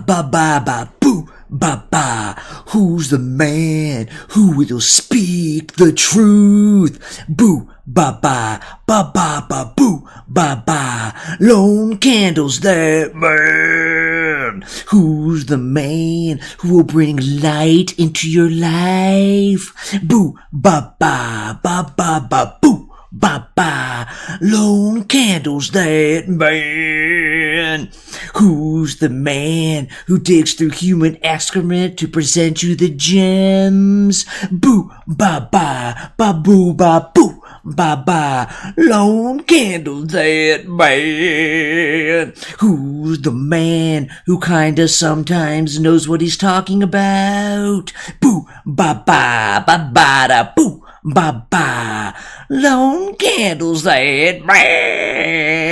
ba ba ba boo ba ba. Who's the man who will speak the truth? Boo ba ba ba ba ba boo ba ba. Lone Candle's that man. Who's the man who will bring light into your life? Boo ba ba ba ba ba boo ba ba. Lone Candle's that man. Who's the man who digs through human excrement to present you the gems? Boo ba ba ba boo ba boo ba ba. Lone Candle's that man. Who's the man who kinda sometimes knows what he's talking about? Boo ba ba ba ba da boo ba ba. Lone Candle's that man.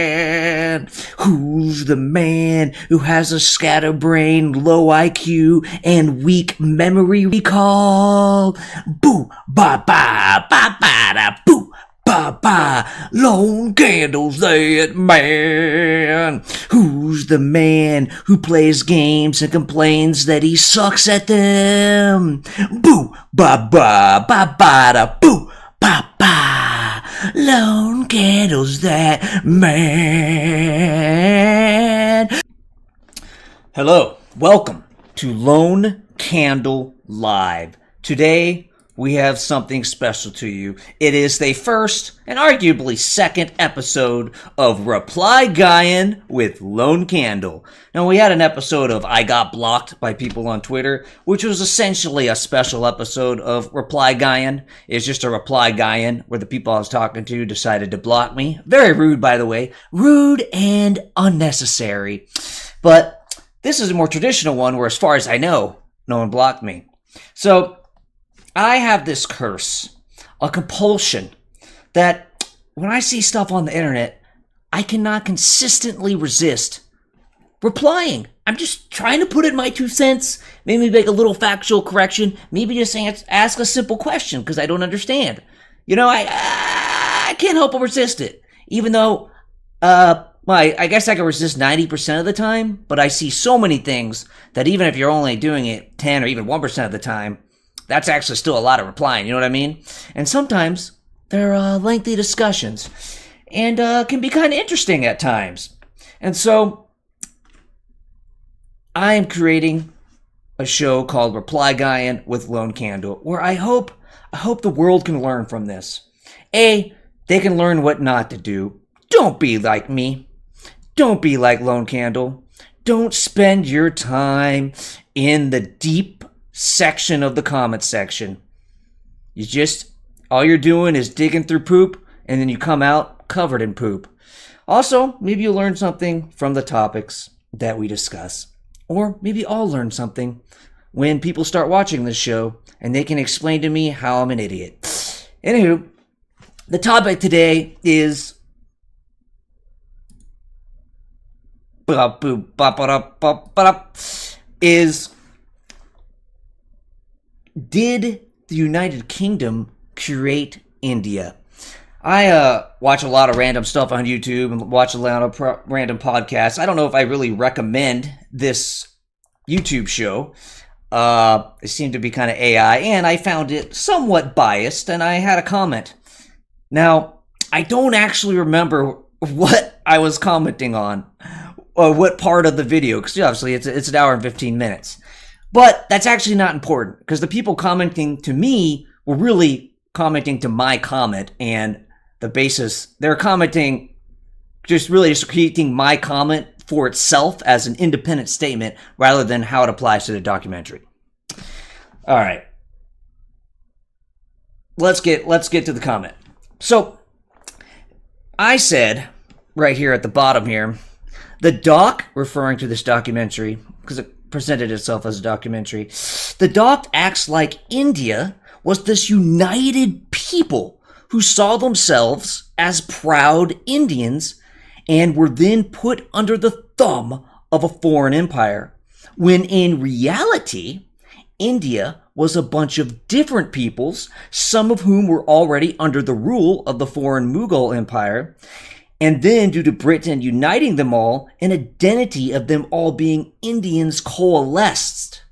Who's the man who has a scatterbrained, low IQ, and weak memory recall? Boo ba ba ba ba da boo ba ba. Lone Candle's that man. Who's the man who plays games and complains that he sucks at them? Boo ba ba ba ba da boo ba ba. Lone Candle's that man. Hello, welcome to Lone Candle Live. Today, we have something special to you. It is the first and arguably second episode of Reply Guyin with Lone Candle. Now, we had an episode of I Got Blocked by people on Twitter, which was essentially a special episode of Reply Guyin. It's just a Reply Guyin where the people I was talking to decided to block me. Very rude, by the way. Rude and unnecessary. But this is a more traditional one where, as far as I know, no one blocked me. So I have this curse, a compulsion, that when I see stuff on the internet, I cannot consistently resist replying. I'm just trying to put in my 2 cents, maybe make a little factual correction, maybe just ask a simple question because I don't understand. You know, I can't help but resist it, even though I guess I can resist 90% of the time, but I see so many things that even if you're only doing it 10 or even 1% of the time, that's actually still a lot of replying, you know what I mean? And sometimes they're lengthy discussions and can be kind of interesting at times. And so I am creating a show called Reply Guyin with Lone Candle, where I hope the world can learn from this. A, they can learn what not to do. Don't be like me. Don't be like Lone Candle. Don't spend your time in the deep section of the comment section. All you're doing is digging through poop, and then you come out covered in poop. Also, maybe you'll learn something from the topics that we discuss. Or maybe I'll learn something when people start watching this show, and they can explain to me how I'm an idiot. Anywho, the topic today is did the United Kingdom create India? I watch a lot of random stuff on YouTube and watch a lot of random podcasts. I don't know if I really recommend this YouTube show. It seemed to be kind of AI, and I found it somewhat biased, and I had a comment. Now, I don't actually remember what I was commenting on, or what part of the video, because obviously it's an hour and 15 minutes. But that's actually not important, because the people commenting to me were really commenting to my comment, and the basis, they're commenting, just critiquing my comment for itself as an independent statement, rather than how it applies to the documentary. All right. Let's get to the comment. So, I said, right here at the bottom here, the doc, referring to this documentary, because it presented itself as a documentary, the doc acts like India was this united people who saw themselves as proud Indians and were then put under the thumb of a foreign empire, when in reality, India was a bunch of different peoples, some of whom were already under the rule of the foreign Mughal Empire, And then, due to Britain uniting them all, an identity of them all being Indians coalesced.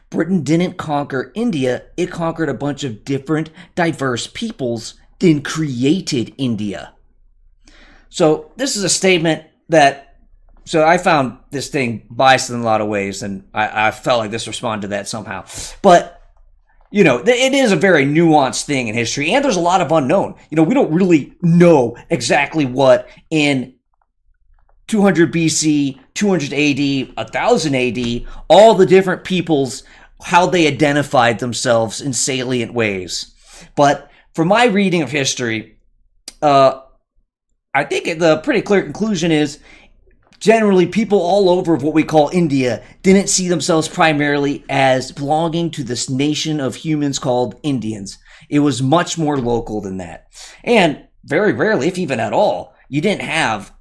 Britain didn't conquer India, it conquered a bunch of different, diverse peoples, then created India. So this is a statement that, so I found this thing biased in a lot of ways, and I felt like this responded to that somehow. But, you know, it is a very nuanced thing in history, and there's a lot of unknown. You know, we don't really know exactly what in 200 BC, 200 AD, 1000 AD, all the different peoples, how they identified themselves in salient ways. But from my reading of history, I think the pretty clear conclusion is generally people all over what we call India didn't see themselves primarily as belonging to this nation of humans called Indians. It was much more local than that. And very rarely, if even at all, you didn't have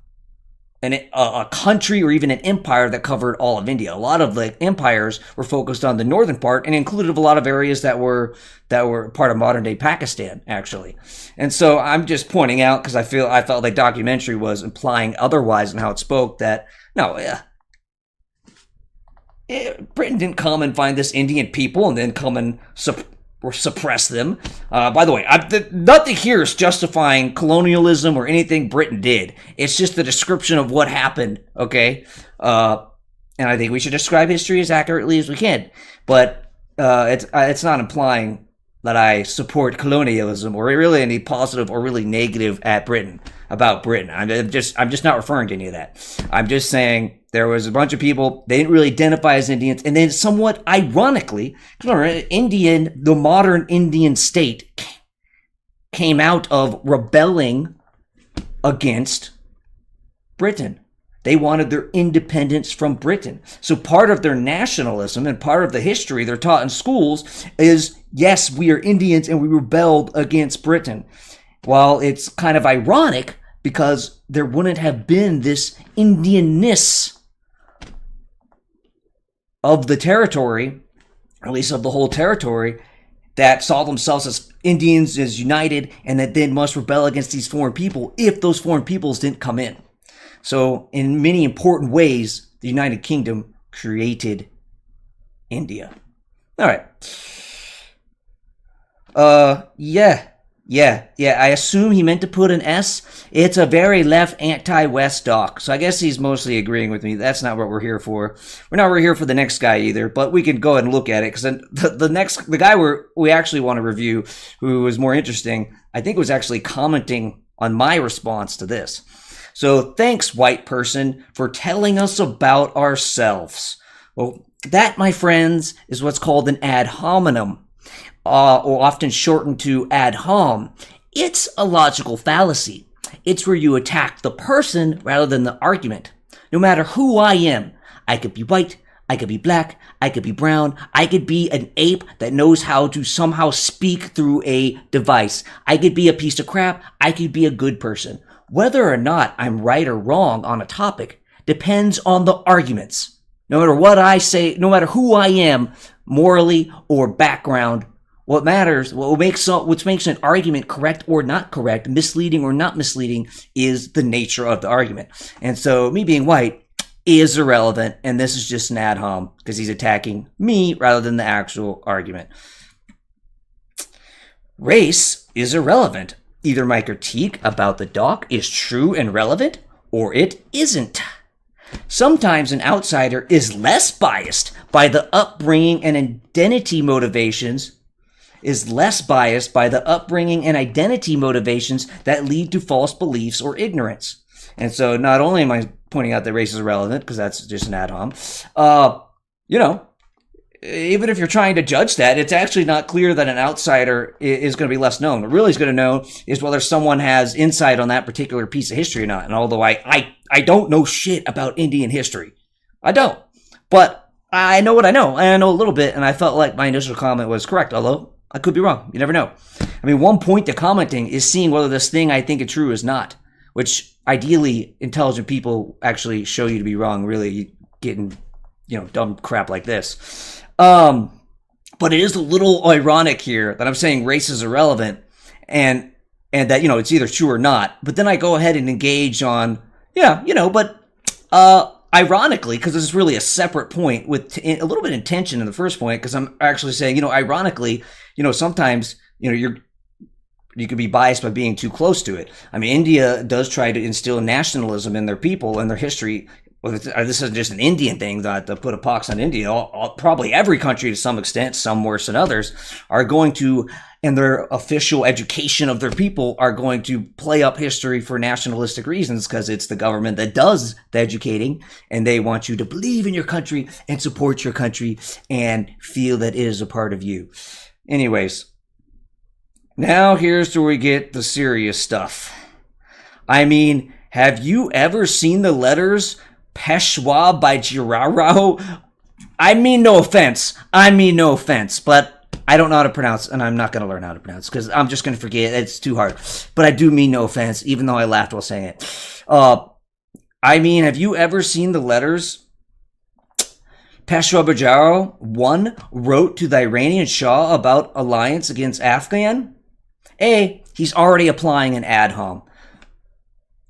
a country or even an empire that covered all of India. A lot of the empires were focused on the northern part and included a lot of areas that were part of modern day Pakistan, actually. And so I'm just pointing out, because I felt like documentary was implying otherwise in how it spoke, that no, Britain didn't come and find this Indian people and then come and or suppress them. By the way, nothing here is justifying colonialism or anything Britain did. It's just the description of what happened, okay? And I think we should describe history as accurately as we can. But it's not implying that I support colonialism or really any positive or really negative about Britain. I'm just not referring to any of that. I'm just saying there was a bunch of people, they didn't really identify as Indians, and then somewhat ironically, the modern Indian state came out of rebelling against Britain. They wanted their independence from Britain. So part of their nationalism and part of the history they're taught in schools is, yes, we are Indians and we rebelled against Britain. While it's kind of ironic because there wouldn't have been this Indianness of the territory, or at least of the whole territory, that saw themselves as Indians, as united, and that then must rebel against these foreign people if those foreign peoples didn't come in. So in many important ways, the United Kingdom created India. All right. Yeah. I assume he meant to put an S. It's a very left anti-West doc. So I guess he's mostly agreeing with me. That's not what we're here for. We're not here for the next guy either, but we can go ahead and look at it, because the guy we actually want to review, who was more interesting, I think was actually commenting on my response to this. So thanks, white person, for telling us about ourselves. Well, that, my friends, is what's called an ad hominem, or often shortened to ad hom. It's a logical fallacy. It's where you attack the person rather than the argument. No matter who I am, I could be white, I could be black, I could be brown, I could be an ape that knows how to somehow speak through a device. I could be a piece of crap, I could be a good person. Whether or not I'm right or wrong on a topic depends on the arguments. No matter what I say, no matter who I am, morally or background, what matters, what makes an argument correct or not correct, misleading or not misleading, is the nature of the argument. And so me being white is irrelevant, and this is just an ad hom because he's attacking me rather than the actual argument. Race is irrelevant. Either my critique about the doc is true and relevant, or it isn't. Sometimes an outsider is less biased by the upbringing and identity motivations, that lead to false beliefs or ignorance. And so not only am I pointing out that race is irrelevant, because that's just an ad hom, even if you're trying to judge that, it's actually not clear that an outsider is going to be less known. What really is going to know is whether someone has insight on that particular piece of history or not. And although I don't know shit about Indian history, I don't. But I know what I know. And I know a little bit, and I felt like my initial comment was correct, although I could be wrong. You never know. I mean, one point to commenting is seeing whether this thing I think is true is not, which ideally intelligent people actually show you to be wrong, really getting, dumb crap like this. But it is a little ironic here that I'm saying race is irrelevant, and and that, it's either true or not. But then I go ahead and engage on, but ironically, because this is really a separate point with a little bit of tension in the first point, because I'm actually saying, ironically, sometimes, you could be biased by being too close to it. I mean, India does try to instill nationalism in their people and their history. Well, this isn't just an Indian thing, not to put a pox on India. Probably every country to some extent, some worse than others, are going to, in their official education of their people, are going to play up history for nationalistic reasons, because it's the government that does the educating, and they want you to believe in your country and support your country and feel that it is a part of you. Anyways, now here's where we get the serious stuff. I mean, have you ever seen the letters Peshwa by Jirao? I mean no offense, but I don't know how to pronounce, and I'm not going to learn how to pronounce, because I'm just going to forget. It's too hard. But I do mean no offense, even though I laughed while saying it. I mean, have you ever seen the letters Peshwa Bajaro 1 wrote to the Iranian Shah about alliance against Afghan? A, he's already applying an ad hom.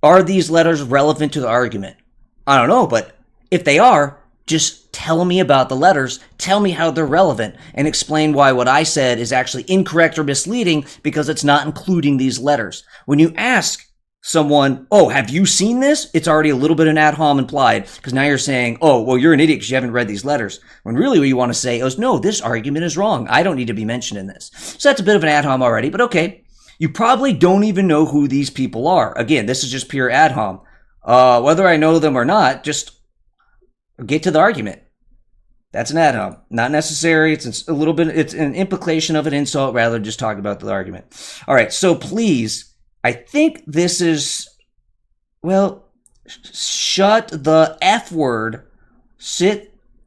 Are these letters relevant to the argument? I don't know, but if they are, just tell me about the letters, tell me how they're relevant, and explain why what I said is actually incorrect or misleading because it's not including these letters. When you ask someone, oh, have you seen this? It's already a little bit of an ad hom implied, because now you're saying, oh, well, you're an idiot because you haven't read these letters. When really what you want to say is, no, this argument is wrong. I don't need to be mentioned in this. So that's a bit of an ad hom already, but okay. You probably don't even know who these people are. Again, this is just pure ad hom. Whether I know them or not, just get to the argument. That's an ad hom. Not necessary. It's a little bit, it's an implication of an insult rather than just talking about the argument. All right, so please, I think this is, well, shut the F word.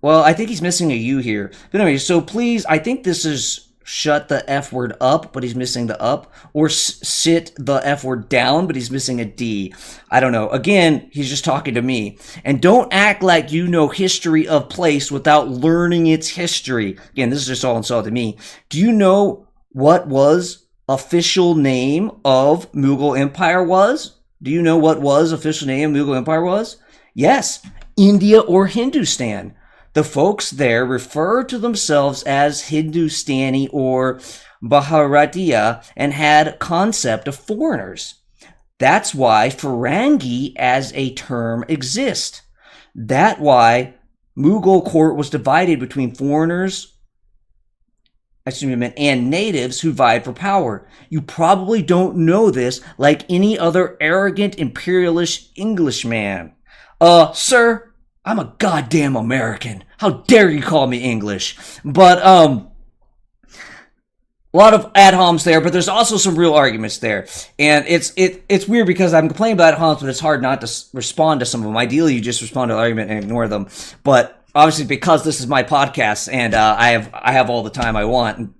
I think he's missing a U here. But anyway, so please, I think this is shut the F word up, but he's missing the up, or sit the F word down, but he's missing a D. I don't know. Again, he's just talking to me. And don't act like you know history of place without learning its history. Again, this is just all insulting me. Do you know what was official name of Mughal Empire was? Do you know what was official name of Mughal Empire was? Yes, India or Hindustan. The folks there refer to themselves as Hindustani or Bharatiya and had concept of foreigners. That's why Farangi as a term exists. That's why Mughal court was divided between foreigners and natives who vied for power. You probably don't know this, like any other arrogant imperialist Englishman. Sir, I'm a goddamn American. How dare you call me English? But, a lot of ad homs there, but there's also some real arguments there. And it's weird because I'm complaining about ad homs, but it's hard not to respond to some of them. Ideally, you just respond to the argument and ignore them. But obviously, because this is my podcast and I have all the time I want,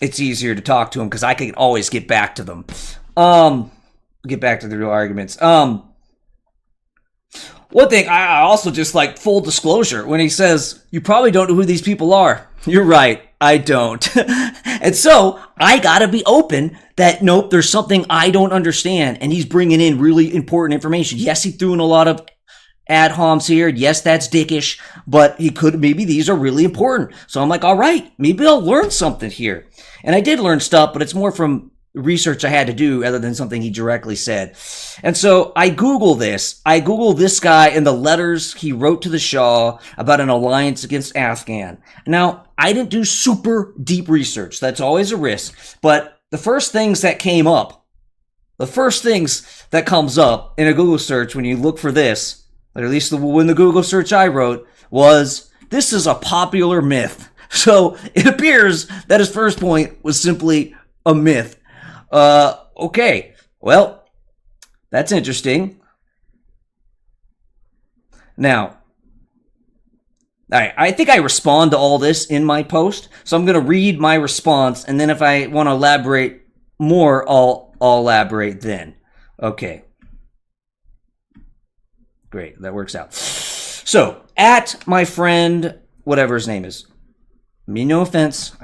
it's easier to talk to them because I can always get back to them. Get back to the real arguments. One thing, I also just like full disclosure, when he says, you probably don't know who these people are. You're right, I don't. And so, I gotta be open that, nope, there's something I don't understand, and he's bringing in really important information. Yes, he threw in a lot of ad homs here. Yes, that's dickish, but maybe these are really important. So I'm like, all right, maybe I'll learn something here. And I did learn stuff, but it's more from research I had to do other than something he directly said. And so I Google this. I Google this guy and the letters he wrote to the Shah about an alliance against Afghan. Now, I didn't do super deep research. That's always a risk. But the first things that comes up in a Google search when you look for this, or at least when the Google search I wrote, was, this is a popular myth. So it appears that his first point was simply a myth. Okay, well, that's interesting. Now, I think I respond to all this in my post, so I'm going to read my response, and then if I want to elaborate more, I'll elaborate then. Okay. Great, that works out. So, at my friend, whatever his name is, mean no offense,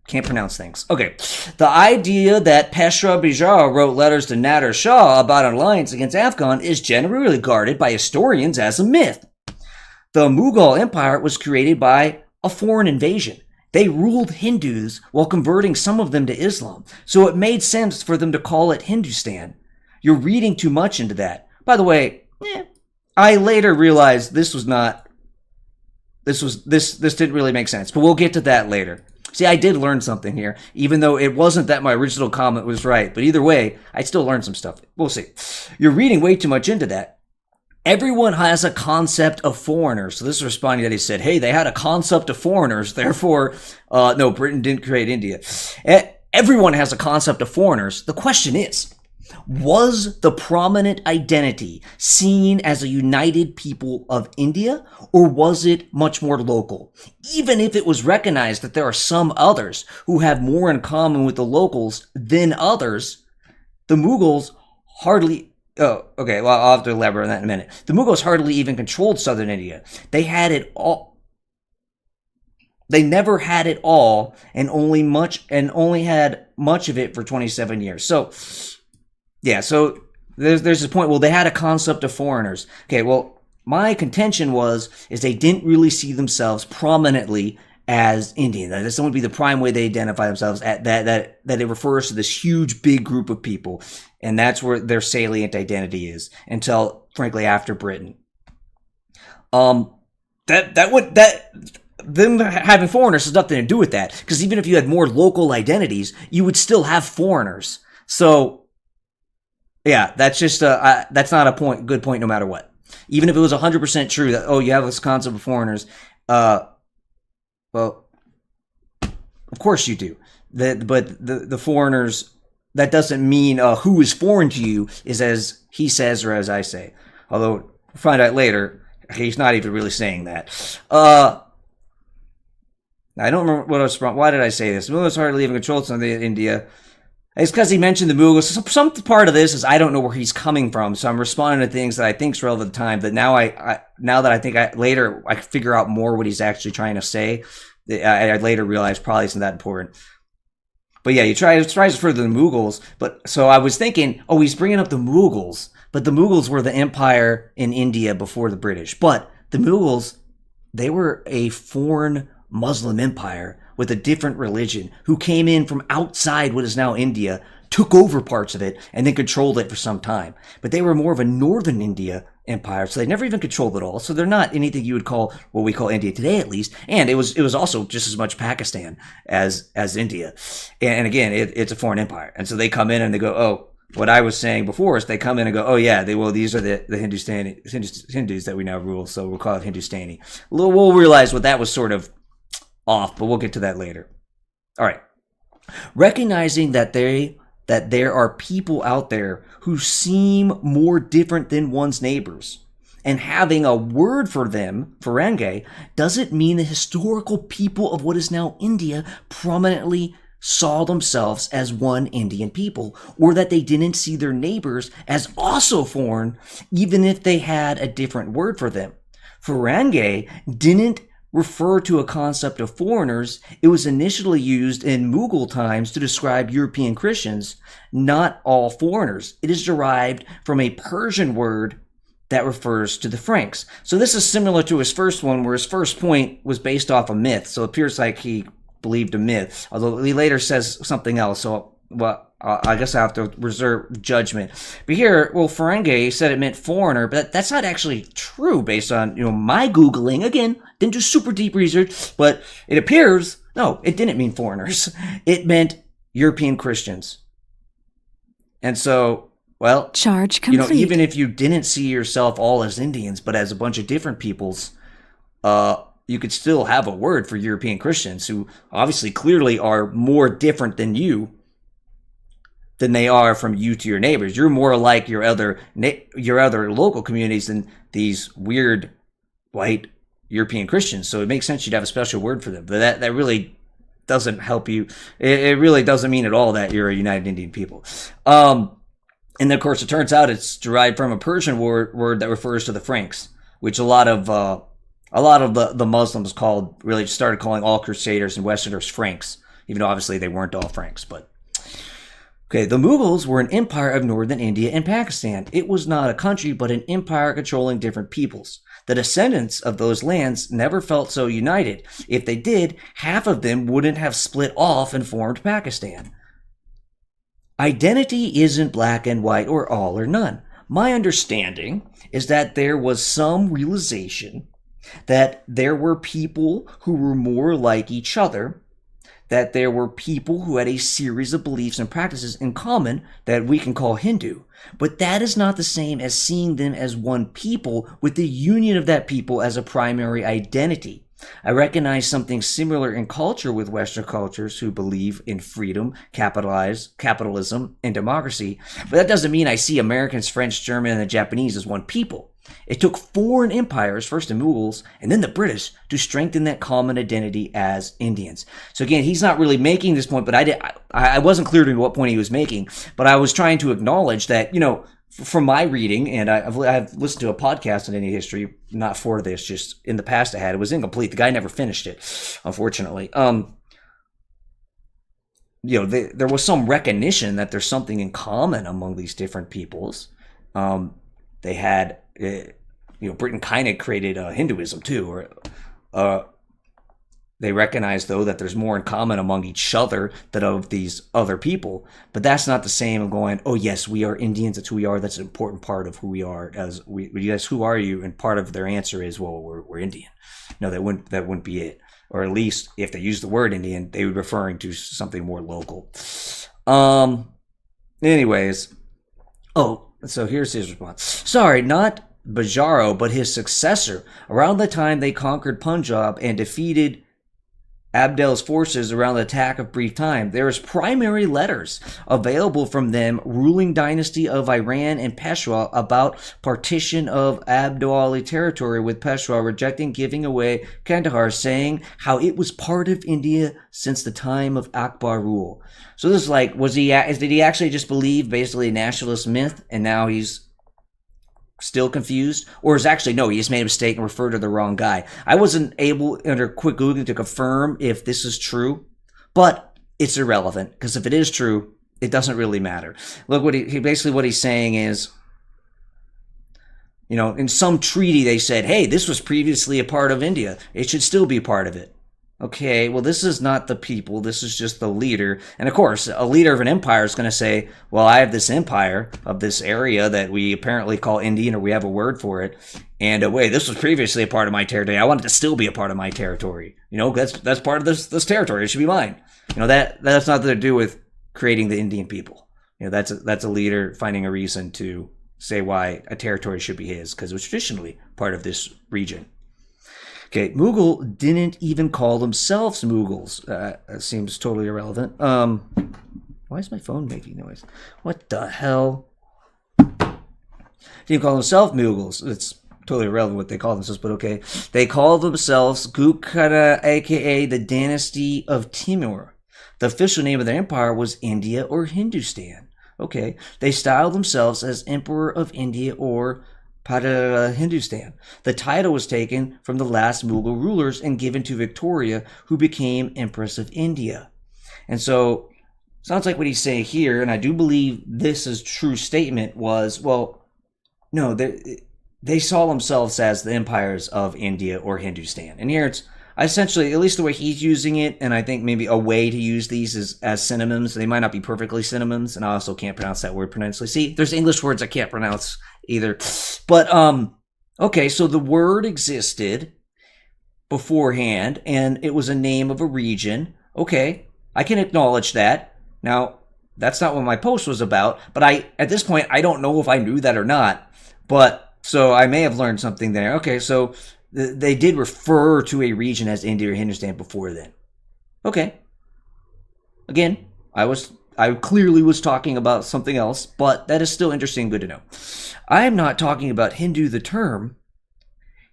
Can't pronounce things. Okay. The idea that Peshwa Bijar wrote letters to Nader Shah about an alliance against Afghan is generally regarded by historians as a myth. The Mughal Empire was created by a foreign invasion. They ruled Hindus while converting some of them to Islam, so it made sense for them to call it Hindustan. You're reading too much into that. By the way, I later realized this didn't really make sense, but we'll get to that later. See, I did learn something here, even though it wasn't that my original comment was right. But either way, I still learned some stuff. We'll see. You're reading way too much into that. Everyone has a concept of foreigners. So this is responding that he said, hey, they had a concept of foreigners. Therefore, no, Britain didn't create India. Everyone has a concept of foreigners. The question is, was the prominent identity seen as a united people of India, or was it much more local? Even if it was recognized that there are some others who have more in common with the locals than others, the Mughals hardly... Oh, okay, well, I'll have to elaborate on that in a minute. The Mughals hardly even controlled southern India. They had it all... They never had it all and only had much of it for 27 years. So... yeah, so there's this point, well, they had a concept of foreigners. Okay, well, my contention is they didn't really see themselves prominently as Indian. That's going to be the prime way they identify themselves, that it refers to this huge, big group of people. And that's where their salient identity is, until, frankly, after Britain. Them having foreigners has nothing to do with that, because even if you had more local identities, you would still have foreigners. So... yeah, that's just that's not a good point no matter what. Even if it was 100% true that, oh, you have this concept of foreigners, well, of course you do. But the foreigners, that doesn't mean who is foreign to you is as he says or as I say. Although, we'll find out later, he's not even really saying that. I don't remember what I was from. Why did I say this? Mughals hardly even controlled some of India. It's because he mentioned the Mughals. Some part of this is I don't know where he's coming from, so I'm responding to things that I think is relevant at the time. But now later I figure out more what he's actually trying to say. I later realized probably isn't that important. But yeah, he tries to refer to the Mughals. But so I was thinking, oh, he's bringing up the Mughals, but the Mughals were the empire in India before the British. But the Mughals, they were a foreign Muslim empire with a different religion who came in from outside what is now India, took over parts of it, and then controlled it for some time. But they were more of a northern India empire, so they never even controlled it all. So they're not anything you would call what we call India today, at least. And it was also just as much Pakistan as India. And again, it's a foreign empire. And so they come in and they go, oh, what I was saying before is they come in and go, oh yeah, these are the Hindus that we now rule, so we'll call it Hindustani. We'll realize what that was sort of off, but we'll get to that later. All right. Recognizing that there are people out there who seem more different than one's neighbors, and having a word for them, Ferengi, doesn't mean the historical people of what is now India prominently saw themselves as one Indian people, or that they didn't see their neighbors as also foreign, even if they had a different word for them. Ferengi didn't refer to a concept of foreigners. It was initially used in Mughal times to describe European Christians, not all foreigners. It is derived from a Persian word that refers to the Franks. So this is similar to his first one, where his first point was based off a myth. So it appears like he believed a myth, although he later says something else. So, well, I guess I have to reserve judgment. But here, well, Ferengi said it meant foreigner, but that's not actually true based on, my Googling. Again, didn't do super deep research, but it appears, no, it didn't mean foreigners. It meant European Christians. And so, well, charge complete. Even if you didn't see yourself all as Indians, but as a bunch of different peoples, you could still have a word for European Christians who obviously clearly are more different than than they are from you to your neighbors. You're more like your other local communities than these weird white European Christians. So it makes sense you'd have a special word for them. But that really doesn't help you. It really doesn't mean at all that you're a united Indian people. And then, of course, it turns out it's derived from a Persian word that refers to the Franks, which a lot of the Muslims started calling all Crusaders and Westerners Franks. even though obviously they weren't all Franks. But okay, the Mughals were an empire of northern India and Pakistan. It was not a country, but an empire controlling different peoples. The descendants of those lands never felt so united. If they did, half of them wouldn't have split off and formed Pakistan. Identity isn't black and white or all or none. My understanding is that there was some realization that there were people who were more like each other, that there were people who had a series of beliefs and practices in common that we can call Hindu. But that is not the same as seeing them as one people with the union of that people as a primary identity. I recognize something similar in culture with Western cultures who believe in freedom, capitalism, and democracy, but that doesn't mean I see Americans, French, German, and the Japanese as one people. It took foreign empires, first the Mughals and then the British, to strengthen that common identity as Indians. So again, he's not really making this point, but I wasn't clear to me what point he was making, but I was trying to acknowledge that, from my reading, and I've listened to a podcast on Indian history, not for this, just in the past I had. It was incomplete. The guy never finished it, unfortunately. There was some recognition that there's something in common among these different peoples. They had, Britain kind of created Hinduism too, or they recognize, though, that there's more in common among each other than of these other people. But that's not the same of going, oh, yes, we are Indians. That's who we are. That's an important part of who we are. Yes, who are you? And part of their answer is, well, we're Indian. No, that wouldn't be it. Or at least if they use the word Indian, they would be referring to something more local. Anyways. Oh, so here's his response. Sorry, not Bajaro, but his successor. Around the time they conquered Punjab and defeated Abdel's forces around the attack of brief time, there is primary letters available from them ruling dynasty of Iran and Peshwa about partition of Abdali territory, with Peshwa rejecting giving away Kandahar, saying how it was part of India since the time of Akbar rule. So this is like, did he actually just believe basically a nationalist myth and now he's still confused? Or is actually, no, he just made a mistake and referred to the wrong guy? I wasn't able, under quick Googling, to confirm if this is true, but it's irrelevant, because if it is true, it doesn't really matter. Look, what he's saying is, in some treaty they said, hey, this was previously a part of India. It should still be part of it. Okay, well, this is not the people. This is just the leader. And of course, a leader of an empire is going to say, well, I have this empire of this area that we apparently call Indian, or we have a word for it. And wait, this was previously a part of my territory. I want it to still be a part of my territory. That's part of this territory. It should be mine. That's nothing to do with creating the Indian people. That's a leader finding a reason to say why a territory should be his, because it was traditionally part of this region. Okay, Mughal didn't even call themselves Mughals. That seems totally irrelevant. Why is my phone making noise? What the hell? Didn't call themselves Mughals. It's totally irrelevant what they call themselves, but okay. They call themselves Gupkara, aka the Dynasty of Timur. The official name of their empire was India or Hindustan. Okay, they styled themselves as Emperor of India or Hindustan. The title was taken from the last Mughal rulers and given to Victoria, who became Empress of India. And so, sounds like what he's saying here, and I do believe this is true statement, was, well, no, they saw themselves as the empires of India or Hindustan. And here it's essentially, at least the way he's using it, and I think maybe a way to use these is as synonyms. They might not be perfectly synonyms, and I also can't pronounce that word pronouncedly. See, there's English words I can't pronounce either. But, okay, so the word existed beforehand, and it was a name of a region. Okay, I can acknowledge that. Now, that's not what my post was about, but at this point, I don't know if I knew that or not. But, so I may have learned something there. Okay, so they did refer to a region as India or Hindustan before then. Okay. Again, I clearly was talking about something else, but that is still interesting, good to know. I am not talking about Hindu, the term.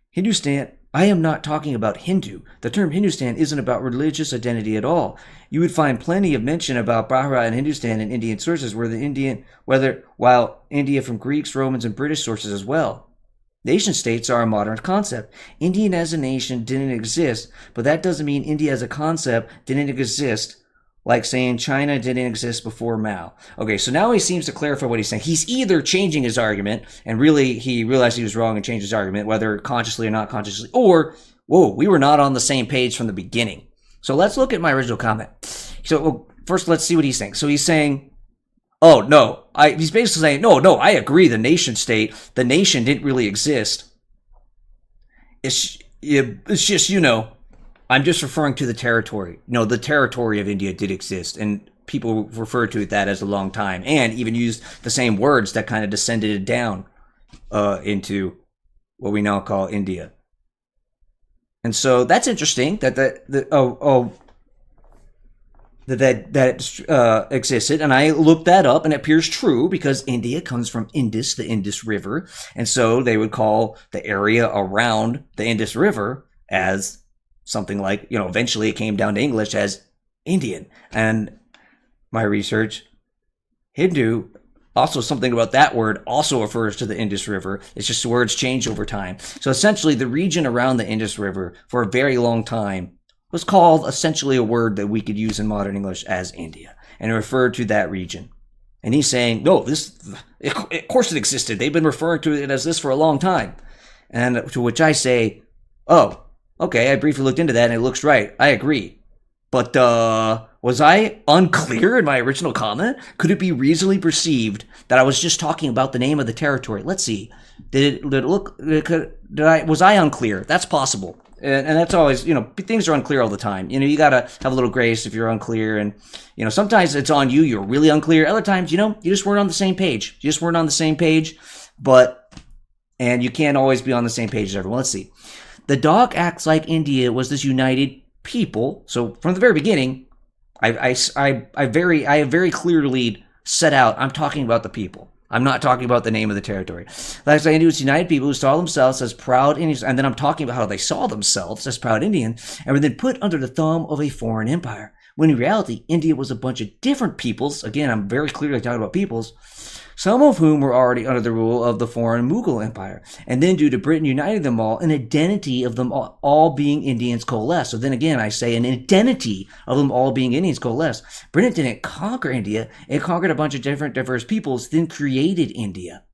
Hindustan, I am not talking about Hindu. The term Hindustan isn't about religious identity at all. You would find plenty of mention about Brahma and Hindustan in Indian sources, while India from Greeks, Romans, and British sources as well. Nation states are a modern concept. Indian as a nation didn't exist, but that doesn't mean India as a concept didn't exist like saying China didn't exist before Mao. Okay, so now he seems to clarify what he's saying. He's either changing his argument, and really he realized he was wrong and changed his argument, whether consciously or not consciously, or, whoa, we were not on the same page from the beginning. So let's look at my original comment. So first, let's see what he's saying. So he's saying, oh, no, he's basically saying, no, I agree, the nation state, the nation didn't really exist. It's just, I'm just referring to the territory. The territory of India did exist, and people refer to that as a long time, and even used the same words that kind of descended it down into what we now call India. And so that's interesting that that existed, and I looked that up, and it appears true because India comes from Indus, the Indus River, and so they would call the area around the Indus River as something like, eventually it came down to English as Indian. And my research, Hindu, also something about that word also refers to the Indus River. It's just the words change over time. So essentially the region around the Indus River for a very long time was called essentially a word that we could use in modern English as India, and it referred to that region. And he's saying, no, of course it existed. They've been referring to it as this for a long time. And to which I say, oh, okay, I briefly looked into that and it looks right. I agree. But was I unclear in my original comment? Could it be reasonably perceived that I was just talking about the name of the territory? Let's see. Was I unclear? That's possible. And that's always, things are unclear all the time. You got to have a little grace if you're unclear. And, sometimes it's on you. You're really unclear. Other times, you just weren't on the same page. You just weren't on the same page. And you can't always be on the same page as everyone. Let's see. The dog acts like India was this united people. So from the very beginning, I have very clearly set out, I'm talking about the people. I'm not talking about the name of the territory. Like I knew it's united people who saw themselves as proud Indians, and then I'm talking about how they saw themselves as proud Indian, and were then put under the thumb of a foreign empire. When in reality, India was a bunch of different peoples. Again, I'm very clearly talking about peoples, some of whom were already under the rule of the foreign Mughal Empire. And then due to Britain uniting them all, an identity of them all being Indians coalesced. So then again, I say an identity of them all being Indians coalesced. Britain didn't conquer India. It conquered a bunch of different diverse peoples, then created India.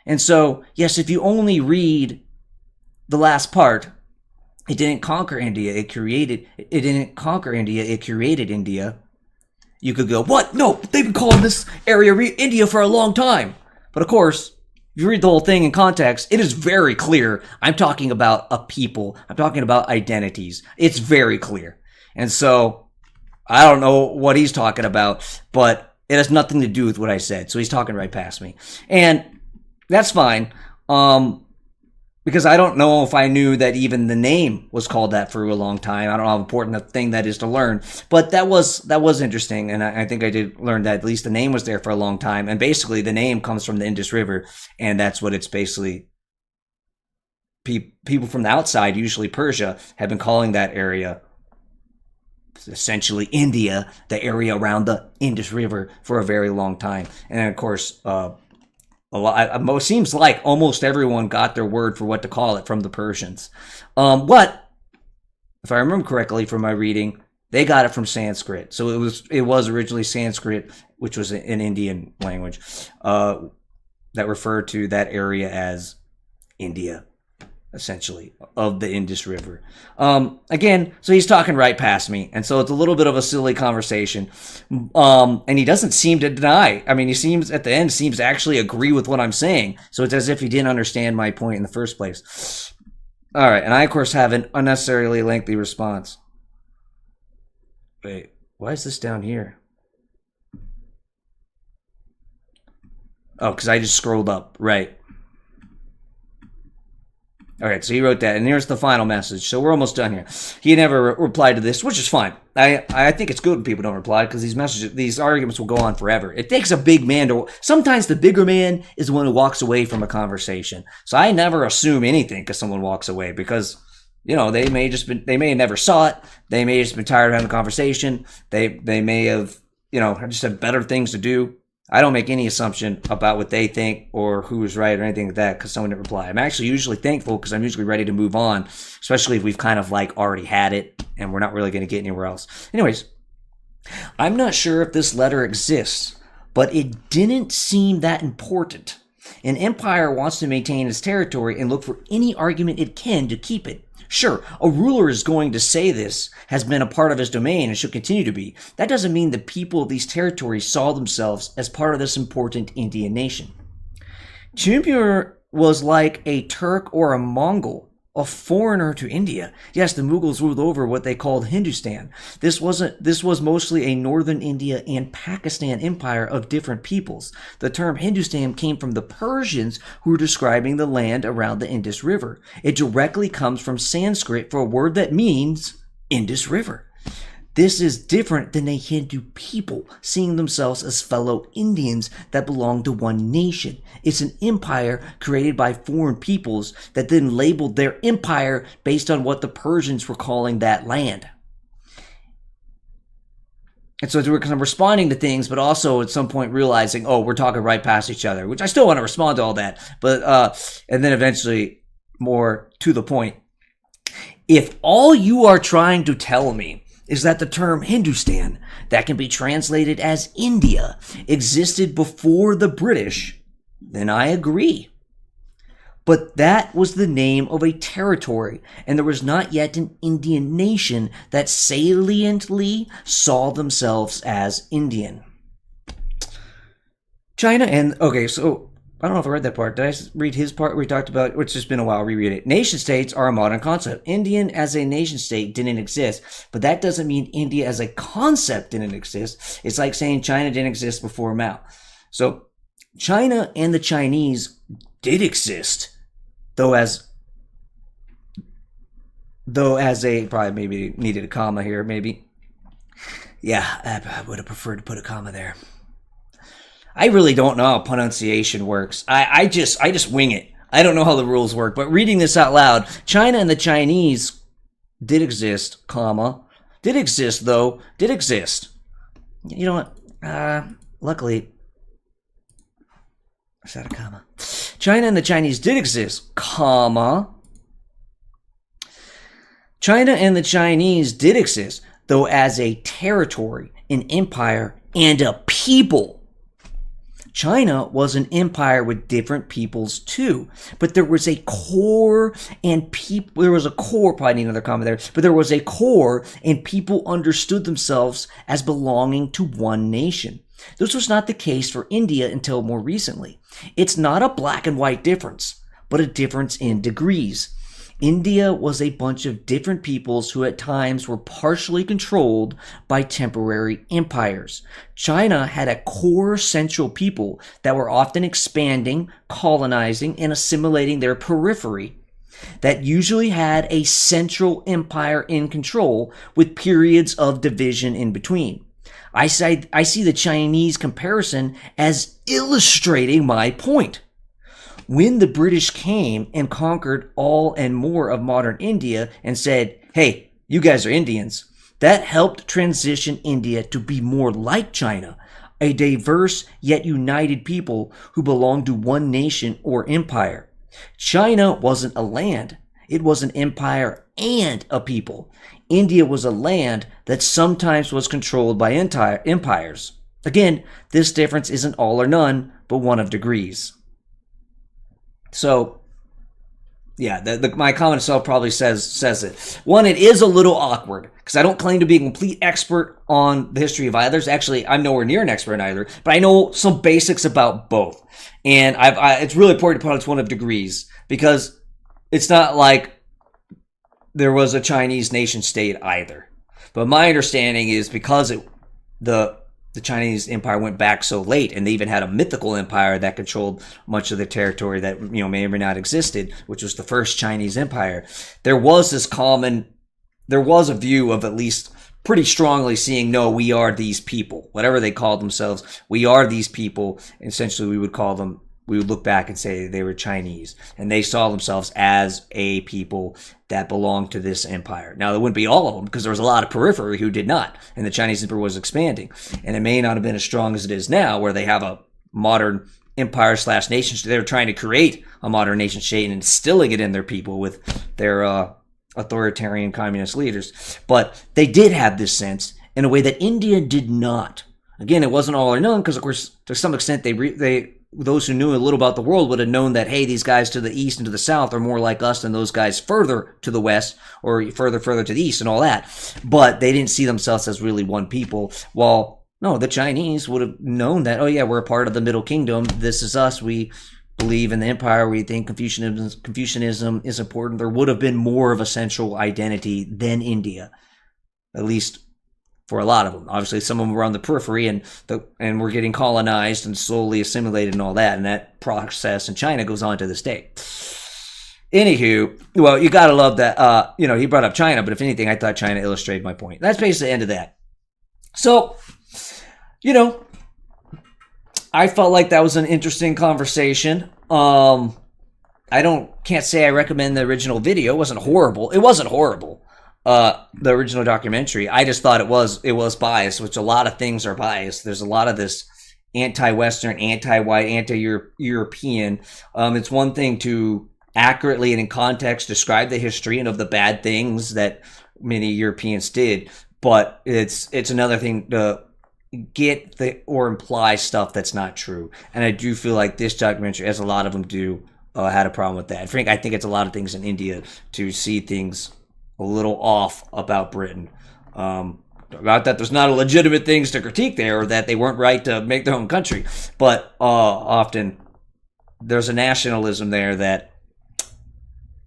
And so, yes, if you only read the last part, it didn't conquer India. It didn't conquer India. It created India. You could go, what? No, they've been calling this area India for a long time. But of course, if you read the whole thing in context, it is very clear. I'm talking about a people. I'm talking about identities. It's very clear. And so, I don't know what he's talking about, but it has nothing to do with what I said. So he's talking right past me. And that's fine. Because I don't know if I knew that even the name was called that for a long time. I don't know how important a thing that is to learn. But that was interesting, and I think I did learn that at least the name was there for a long time. And basically, the name comes from the Indus River, and that's what it's basically. People from the outside, usually Persia, have been calling that area essentially India, the area around the Indus River, for a very long time. And then, of course, it seems like almost everyone got their word for what to call it from the Persians. What, if I remember correctly from my reading, they got it from Sanskrit. So it was originally Sanskrit, which was an Indian language, that referred to that area as India, essentially, of the Indus River. Again, so he's talking right past me, and so it's a little bit of a silly conversation. And he doesn't seem to deny. I mean, he seems at the end to actually agree with what I'm saying. So it's as if he didn't understand my point in the first place. All right, and I of course have an unnecessarily lengthy response. Wait, why is this down here? Oh, because I just scrolled up, right. All right, so he wrote that, and here's the final message. So we're almost done here. He never replied to this, which is fine. I think it's good when people don't reply, because these arguments will go on forever. It takes a big man to. Sometimes the bigger man is the one who walks away from a conversation. So I never assume anything because someone walks away, because they may have never saw it. They may have just been tired of having a conversation. They may have just had better things to do. I don't make any assumption about what they think or who's right or anything like that because someone didn't reply. I'm actually usually thankful because I'm usually ready to move on, especially if we've kind of already had it and we're not really going to get anywhere else. Anyways, I'm not sure if this letter exists, but it didn't seem that important. An empire wants to maintain its territory and look for any argument it can to keep it. Sure, a ruler is going to say this has been a part of his domain and should continue to be. That doesn't mean the people of these territories saw themselves as part of this important Indian nation. Timur was like a Turk or a Mongol, a foreigner to India. Yes, the Mughals ruled over what they called Hindustan. This was mostly a northern India and Pakistan empire of different peoples. The term Hindustan came from the Persians who were describing the land around the Indus River. It directly comes from Sanskrit for a word that means Indus River. This is different than a Hindu people seeing themselves as fellow Indians that belong to one nation. It's an empire created by foreign peoples that then labeled their empire based on what the Persians were calling that land. And so we're kind of responding to things, but also at some point realizing, oh, we're talking right past each other, which I still want to respond to all that. But and then eventually more to the point. If all you are trying to tell me is that the term Hindustan, that can be translated as India, existed before the British, then I agree. But that was the name of a territory, and there was not yet an Indian nation that saliently saw themselves as Indian. China and, okay, so I don't know if I read that part. Did I read his part where he talked about, which has been a while, reread it. Nation states are a modern concept. Indian as a nation state didn't exist, but that doesn't mean India as a concept didn't exist. It's like saying China didn't exist before Mao. So China and the Chinese did exist, though as a, probably maybe needed a comma here, maybe. Yeah, I would have preferred to put a comma there. I really don't know how pronunciation works. I just wing it. I don't know how the rules work, but reading this out loud, China and the Chinese did exist, comma. Did exist, though. Did exist. You know what? Luckily, is that a comma? China and the Chinese did exist, comma. China and the Chinese did exist, though as a territory, an empire, and a people. China was an empire with different peoples too, but there was a core and people, there was a core, probably need another comma there, but there was a core and people understood themselves as belonging to one nation. This was not the case for India until more recently. It's not a black and white difference, but a difference in degrees. India was a bunch of different peoples who at times were partially controlled by temporary empires. China had a core central people that were often expanding, colonizing, and assimilating their periphery that usually had a central empire in control with periods of division in between. I see the Chinese comparison as illustrating my point. When the British came and conquered all and more of modern India and said, hey, you guys are Indians, that helped transition India to be more like China, a diverse yet united people who belonged to one nation or empire. China wasn't a land. It was an empire and a people. India was a land that sometimes was controlled by empires. Again, this difference isn't all or none, but one of degrees. So, yeah, my comment itself probably says it. One, it is a little awkward because I don't claim to be a complete expert on the history of either. Actually, I'm nowhere near an expert in either, but I know some basics about both. And it's really important to put it's one of degrees because it's not like there was a Chinese nation state either. But my understanding is because the Chinese empire went back so late, and they even had a mythical empire that controlled much of the territory that may or may not existed, which was the first Chinese empire. There was a view of at least pretty strongly seeing, no, we are these people, whatever they called themselves, we are these people. Essentially, we would look back and say they were Chinese, and they saw themselves as a people that belonged to this empire. Now, there wouldn't be all of them because there was a lot of periphery who did not, and the Chinese empire was expanding, and it may not have been as strong as it is now, where they have a modern empire / nation state. They were trying to create a modern nation state and instilling it in their people with their authoritarian communist leaders. But they did have this sense, in a way that India did not. Again, it wasn't all or none because, of course, to some extent, those who knew a little about the world would have known that, hey, these guys to the east and to the south are more like us than those guys further to the west or further to the east and all that. But they didn't see themselves as really one people. While, no, the Chinese would have known that, oh, yeah, we're a part of the Middle Kingdom. This is us. We believe in the empire. We think Confucianism is important. There would have been more of a central identity than India, at least for a lot of them. Obviously, some of them were on the periphery and were getting colonized and slowly assimilated and all that. And that process in China goes on to this day. Anywho, well, you got to love that. He brought up China, but if anything, I thought China illustrated my point. That's basically the end of that. So, I felt like that was an interesting conversation. Can't say I recommend the original video. It wasn't horrible. The original documentary. I just thought it was biased, which a lot of things are biased. There's a lot of this anti-Western, anti-white, anti-European. It's one thing to accurately and in context describe the history and of the bad things that many Europeans did, but it's another thing to get or imply stuff that's not true. And I do feel like this documentary, as a lot of them do, had a problem with that. I think it's a lot of things in India to see things a little off about Britain. Not that there's not a legitimate things to critique there or that they weren't right to make their own country, but often there's a nationalism there that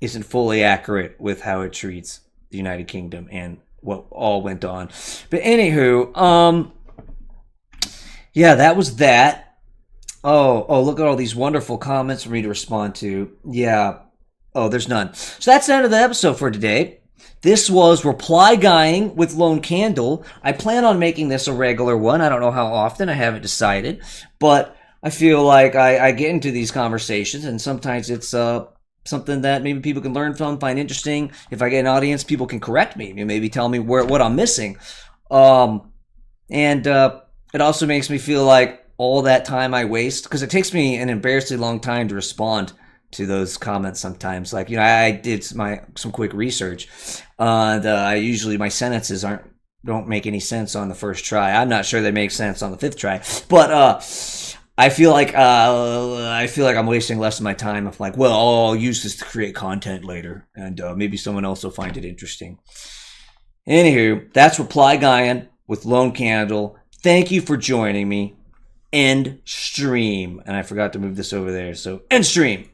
isn't fully accurate with how it treats the United Kingdom and what all went on. But anywho, yeah, that was that. Oh, look at all these wonderful comments for me to respond to. Yeah. Oh, there's none. So that's the end of the episode for today. This was Reply Guying with Lone Candle. I plan on making this a regular one. I don't know how often. I haven't decided. But I feel like I get into these conversations, and sometimes it's something that maybe people can learn from, find interesting. If I get an audience, people can correct me. Maybe tell me what I'm missing. And it also makes me feel like all that time I waste, because it takes me an embarrassingly long time to respond to those comments sometimes. Like, I did some quick research. Usually my sentences don't make any sense on the first try. I'm not sure they make sense on the fifth try. But I feel like I'm wasting less of my time if I'll use this to create content later, and maybe someone else will find it interesting. Anywho, that's Reply Guying with Lone Candle. Thank you for joining me. End stream. And I forgot to move this over there. So end stream.